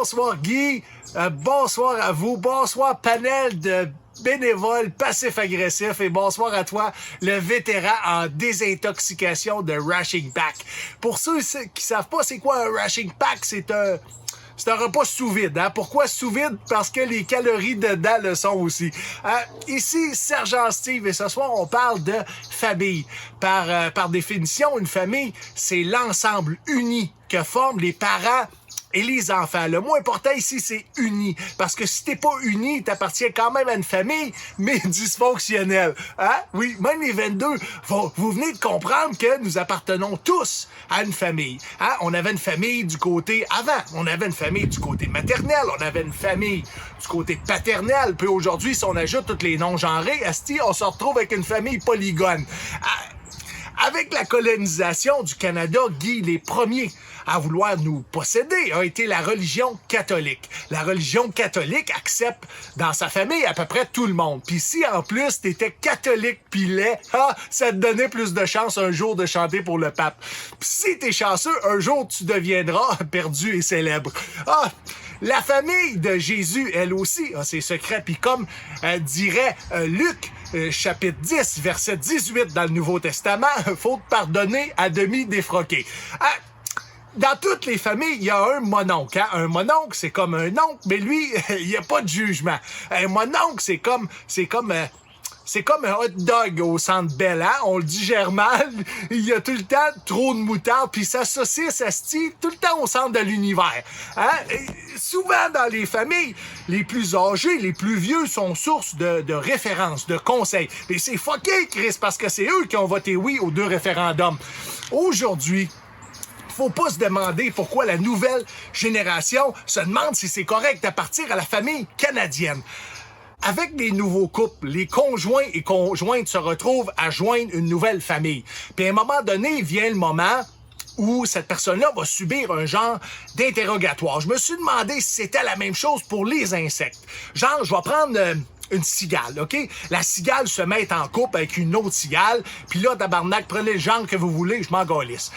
bonsoir Guy, bonsoir à vous, bonsoir panel de bénévoles passifs-agressifs et bonsoir à toi, le vétéran en désintoxication de Rashing Pack. Pour ceux qui savent pas c'est quoi un Rashing Pack, c'est un repas sous vide. Hein? Pourquoi sous vide? Parce que les calories dedans le sont aussi. Ici, Sergent Steve, et ce soir, on parle de famille. Par définition, une famille, c'est l'ensemble uni que forment les parents et les enfants. Le mot important ici, c'est uni. Parce que si t'es pas uni, t'appartiens quand même à une famille, mais dysfonctionnelle. Hein? Oui, même les 22, vous venez de comprendre que nous appartenons tous à une famille. Hein? On avait une famille du côté avant. On avait une famille du côté maternel. On avait une famille du côté paternel. Puis aujourd'hui, si on ajoute tous les non-genrés, asti, on se retrouve avec une famille polygone. Avec la colonisation du Canada, Guy, les premiers à vouloir nous posséder a été la religion catholique. La religion catholique accepte dans sa famille à peu près tout le monde. Puis si en plus t'étais catholique pis laid, ça te donnait plus de chance un jour de chanter pour le pape. Puis si t'es chanceux, un jour tu deviendras perdu et célèbre. La famille de Jésus, elle aussi, a ses secrets. Puis comme dirait Luc, chapitre 10, verset 18 dans le Nouveau Testament, faut te pardonner à demi défroqué. Dans toutes les familles, il y a un mononcle. Hein? Un mononcle, c'est comme un oncle, mais lui, il n'y a pas de jugement. Un mononcle, c'est comme un hot dog au Centre Bell, hein? On le digère mal, il y a tout le temps trop de moutarde, puis sa saucisse, elle se tient tout le temps au centre de l'univers. Hein? Souvent, dans les familles, les plus âgés, les plus vieux sont source de références, de conseils. Et c'est fucké, Chris, parce que c'est eux qui ont voté oui aux 2 référendums. Aujourd'hui, faut pas se demander pourquoi la nouvelle génération se demande si c'est correct d'appartenir à la famille canadienne. Avec les nouveaux couples, les conjoints et conjointes se retrouvent à joindre une nouvelle famille. Puis à un moment donné, vient le moment où cette personne-là va subir un genre d'interrogatoire. Je me suis demandé si c'était la même chose pour les insectes. Genre, je vais prendre une cigale, OK? La cigale se met en couple avec une autre cigale, puis là, tabarnak, prenez le genre que vous voulez, je m'en galisse.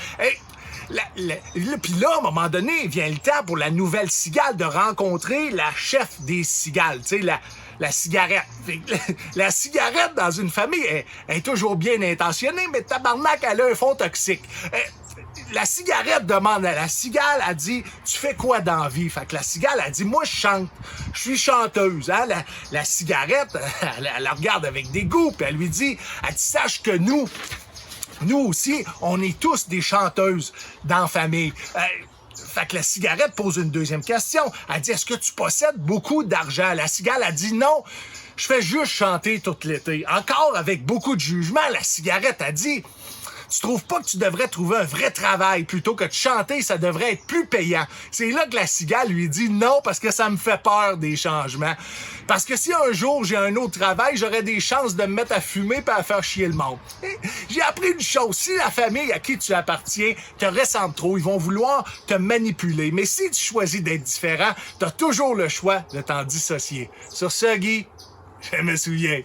Puis là, à un moment donné, vient le temps pour la nouvelle cigale de rencontrer la chef des cigales, tu sais, la cigarette. La cigarette dans une famille est toujours bien intentionnée, mais tabarnak, elle a un fond toxique. La cigarette demande à la cigale, elle dit « Tu fais quoi dans la vie? » Fait que la cigale, elle dit « Moi, je chante. Je suis chanteuse. Hein? » La cigarette, elle la regarde avec dégoût, puis elle lui dit « Elle dit, sache que nous aussi, on est tous des chanteuses dans la famille. » Fait que la cigarette pose une deuxième question. Elle dit, est-ce que tu possèdes beaucoup d'argent? La cigale a dit non, je fais juste chanter tout l'été. Encore avec beaucoup de jugement, la cigarette a dit, tu trouves pas que tu devrais trouver un vrai travail plutôt que de chanter, ça devrait être plus payant. C'est là que la cigale lui dit non parce que ça me fait peur des changements. Parce que si un jour j'ai un autre travail, j'aurais des chances de me mettre à fumer et à faire chier le monde. J'ai appris une chose, si la famille à qui tu appartiens te ressemble trop, ils vont vouloir te manipuler. Mais si tu choisis d'être différent, t'as toujours le choix de t'en dissocier. Sur ce, Guy, je me souviens.